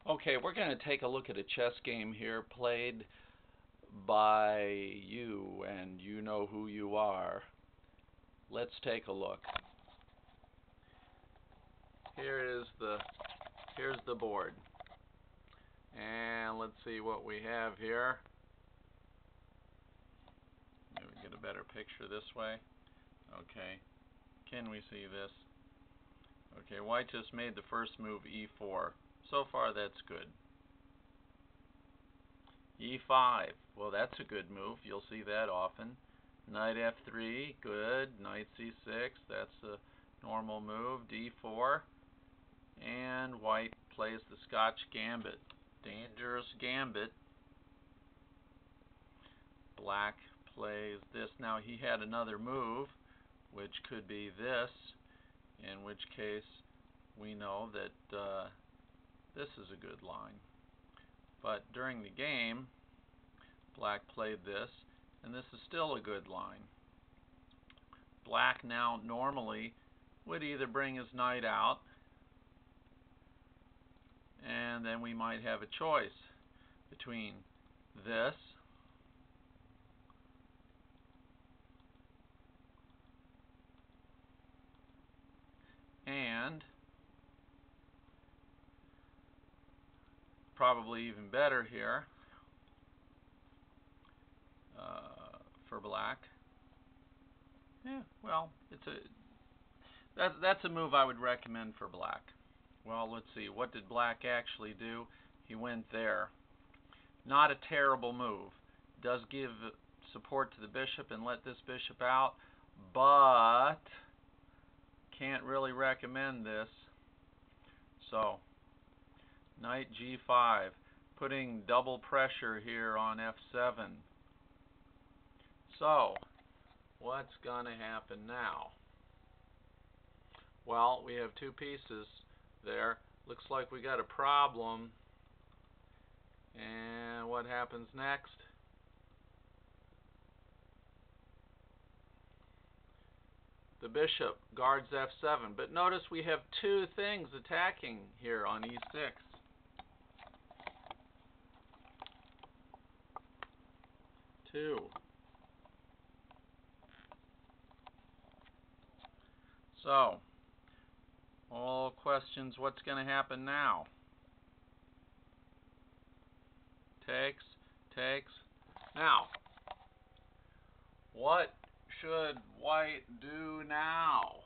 Okay, we're going to take a look at a chess game here played by you, and you know who you are. Let's take a look. Here's the board. And let's see what we have here. Maybe get a better picture this way. Okay. Can we see this? Okay, white just made the first move, e4. So far, that's good. e5. Well, that's a good move. You'll see that often. Knight f3. Good. Knight c6. That's a normal move. d4. And white plays the Scotch gambit. Dangerous gambit. Black plays this. Now, he had another move, which could be this, in which case we know that this is a good line. But during the game, black played this, and this is still a good line. Black now normally would either bring his knight out, and then we might have a choice between this and probably even better here for black. Yeah, well, that's a move I would recommend for black. Well, let's see. What did black actually do? He went there. Not a terrible move. Does give support to the bishop and let this bishop out, but can't really recommend this. So, knight g5, putting double pressure here on f7. So, what's going to happen now? Well, we have two pieces there. Looks like we got a problem. And what happens next? The bishop guards f7. But notice we have two things attacking here on e6. Two. So, all questions, what's going to happen now? Takes. Now, what should white do now?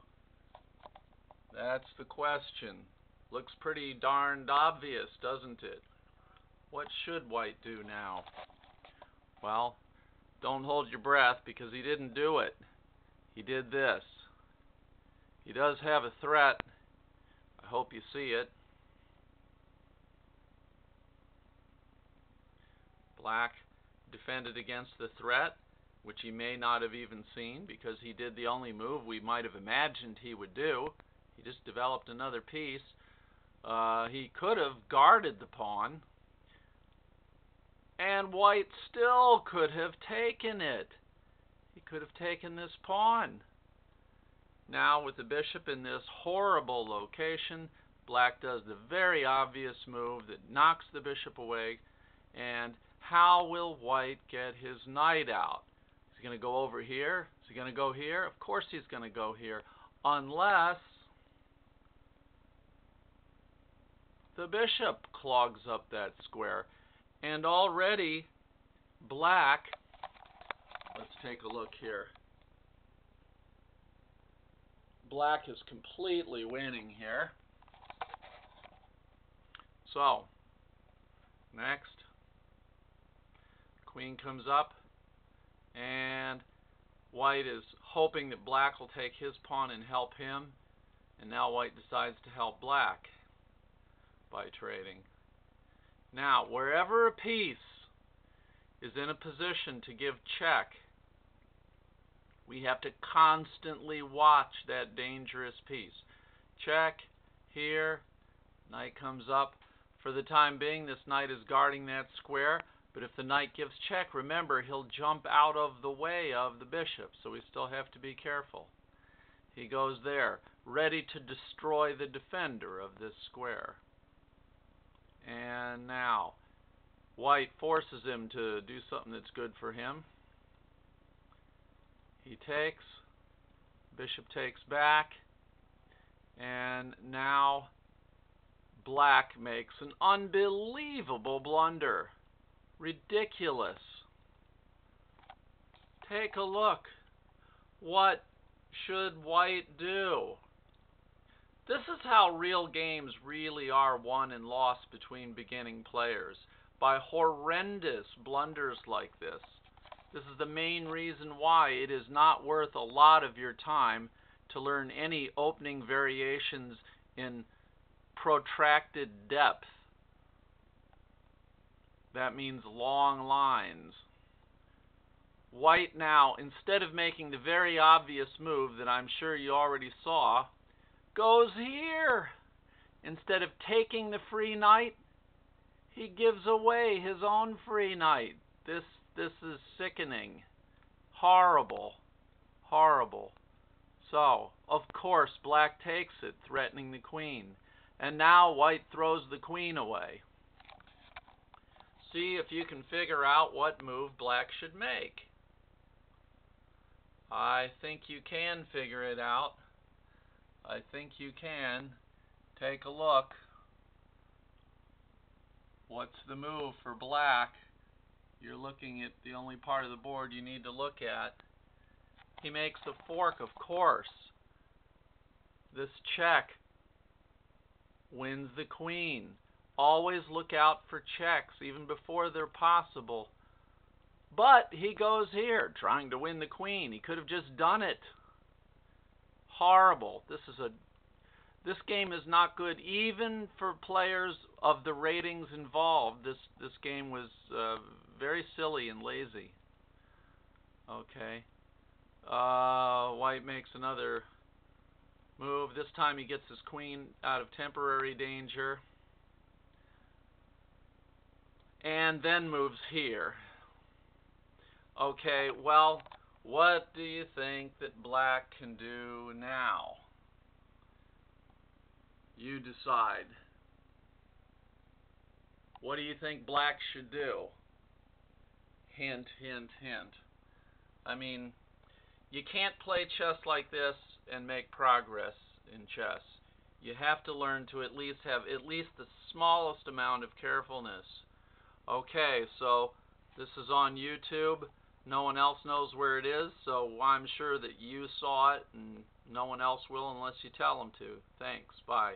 That's the question. Looks pretty darned obvious, doesn't it? What should white do now? Well, don't hold your breath because he didn't do it. He did this. He does have a threat. I hope you see it. Black defended against the threat, which he may not have even seen because he did the only move we might have imagined he would do. He just developed another piece. He could have guarded the pawn, and white still could have taken it. He could have taken this pawn. Now, with the bishop in this horrible location, black does the very obvious move that knocks the bishop away. And how will white get his knight out? Is he going to go over here? Is he going to go here? Of course he's going to go here, unless the bishop clogs up that square. And already black, let's take a look here. Black is completely winning here. So, next, queen comes up, and white is hoping that black will take his pawn and help him, and now white decides to help black by trading. Now, wherever a piece is in a position to give check, we have to constantly watch that dangerous piece. Check, here, knight comes up. For the time being, this knight is guarding that square, but if the knight gives check, remember, he'll jump out of the way of the bishop, so we still have to be careful. He goes there, ready to destroy the defender of this square. And now white forces him to do something that's good for him. He takes, bishop takes back, and now black makes an unbelievable blunder. Ridiculous. Take a look. What should white do? This is how real games really are won and lost between beginning players, by horrendous blunders like this. This is the main reason why it is not worth a lot of your time to learn any opening variations in protracted depth. That means long lines. White now, instead of making the very obvious move that I'm sure you already saw, goes here. Instead of taking the free knight, he gives away his own free knight. This is sickening. Horrible. Horrible. So, of course, black takes it, threatening the queen. And now white throws the queen away. See if you can figure out what move black should make. I think you can figure it out. I think you can. Take a look. What's the move for black? You're looking at the only part of the board you need to look at. He makes the fork, of course. This check wins the queen. Always look out for checks, even before they're possible. But he goes here, trying to win the queen. He could have just done it. Horrible. This game is not good, even for players of the ratings involved. This game was very silly and lazy. Okay. White makes another move. This time he gets his queen out of temporary danger. And then moves here. Okay, well, what do you think that black can do now? You decide. What do you think black should do? Hint, hint, hint. I mean, you can't play chess like this and make progress in chess. You have to learn to at least have at least the smallest amount of carefulness. Okay, so this is on YouTube. No one else knows where it is, so I'm sure that you saw it and no one else will unless you tell them to. Thanks. Bye.